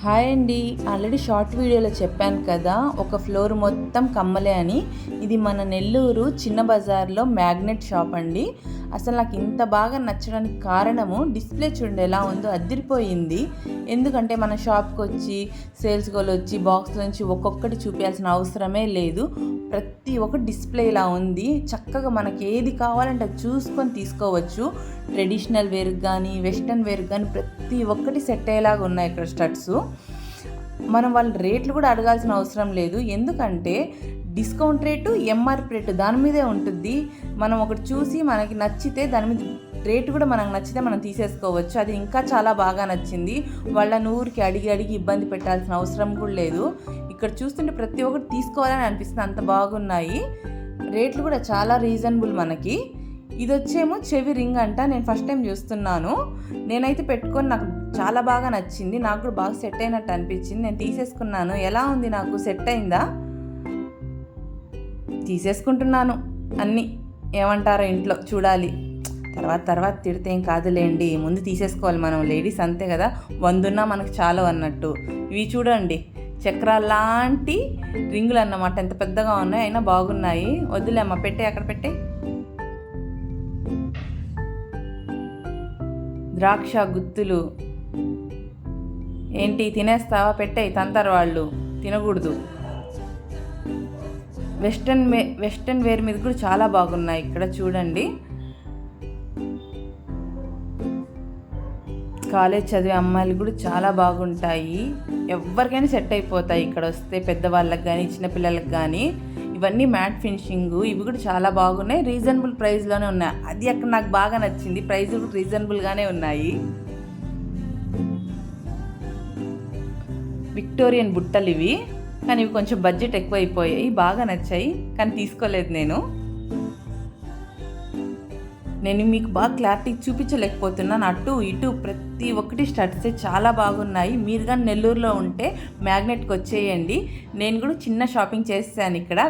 Hi అండి. Already short వీడియోలో చెప్పాను కదా, ఒక ఫ్లోర్ మొత్తం కమ్మలే అని. ఇది మన నెల్లూరు చిన్న బజార్లో మ్యాగ్నెట్ షాప్ అండి. అసలు నాకు ఇంత బాగా నచ్చడానికి కారణము డిస్ప్లే చూడండి ఎలా ఉందో, అదిరిపోయింది. ఎందుకంటే మన షాప్కి వచ్చి సేల్స్ గోల్ వచ్చి బాక్స్ నుంచి ఒక్కొక్కటి చూపించాల్సిన అవసరమే లేదు. ప్రతి ఒక్క డిస్ప్లే ఇలా ఉంది. చక్కగా మనకి ఏది కావాలంటే అది చూసుకొని తీసుకోవచ్చు. ట్రెడిషనల్ వేర్ కానీ వెస్ట్రన్ వేర్ కానీ ప్రతి ఒక్కటి సెట్ అయ్యేలాగా ఉన్నాయి ఇక్కడ స్టడ్స్. మనం వాళ్ళ రేట్లు కూడా అడగాల్సిన అవసరం లేదు, ఎందుకంటే డిస్కౌంట్ రేటు ఎంఆర్పి రేటు దాని మీదే ఉంటుంది. మనం ఒకటి చూసి మనకి నచ్చితే దాని మీద రేటు కూడా మనకు నచ్చితే మనం తీసేసుకోవచ్చు. అది ఇంకా చాలా బాగా నచ్చింది. వాళ్ళ ఊరికి అడిగి ఇబ్బంది పెట్టాల్సిన అవసరం కూడా లేదు. ఇక్కడ చూస్తుంటే ప్రతి ఒక్కటి తీసుకోవాలని అనిపిస్తుంది, అంత బాగున్నాయి. రేట్లు కూడా చాలా రీజనబుల్. మనకి ఇది వచ్చేమో చెవి రింగ్ అంట. నేను ఫస్ట్ టైం చూస్తున్నాను. నేనైతే పెట్టుకొని నాకు చాలా బాగా నచ్చింది. నాకు కూడా బాగా సెట్ అయినట్టు అనిపించింది. నేను తీసేసుకున్నాను. ఎలా ఉంది, నాకు సెట్ అయిందా? తీసేసుకుంటున్నాను అన్నీ. ఏమంటారో ఇంట్లో చూడాలి, తర్వాత తిడితే ఏం కాదులేండి. ముందు తీసేసుకోవాలి మనం, లేడీస్ అంతే కదా, వందున్నా మనకు చాలా అన్నట్టు. ఇవి చూడండి, చక్రాల లాంటి రింగులు అన్నమాట. ఎంత పెద్దగా ఉన్నాయి, అయినా బాగున్నాయి. వద్దులేమ్మా, పెట్టే అక్కడ పెట్టే. ద్రాక్ష గుత్తులు ఏంటి, తినేస్తావా? పెట్టేయి, తంతారు వాళ్ళు, తినకూడదు. వెస్ట్రన్ వేర్ మీద కూడా చాలా బాగున్నాయి. ఇక్కడ చూడండి, కాలేజ్ చదివే అమ్మాయిలు కూడా చాలా బాగుంటాయి. ఎవరికైనా సెట్ అయిపోతాయి ఇక్కడ వస్తే, పెద్దవాళ్ళకి కానీ చిన్నపిల్లలకి కానీ. ఇవన్నీ మ్యాట్ ఫినిషింగ్, ఇవి కూడా చాలా బాగున్నాయి. రీజనబుల్ ప్రైస్లోనే ఉన్నాయి. అది అక్కడ నాకు బాగా నచ్చింది, ప్రైస్ కూడా రీజనబుల్గానే ఉన్నాయి. విక్టోరియన్ బుట్టలు ఇవి, కానీ ఇవి కొంచెం బడ్జెట్ ఎక్కువ అయిపోయాయి. బాగా నచ్చాయి కానీ తీసుకోలేదు నేను మీకు బాగా క్లారిటీ చూపించలేకపోతున్నాను. అటు ఇటు ప్రతి ఒక్కటి స్టడ్సే చాలా బాగున్నాయి. మీరు కానీ నెల్లూరులో ఉంటే మ్యాగ్నెట్కి వచ్చేయండి. నేను కూడా చిన్న షాపింగ్ చేశాను ఇక్కడ.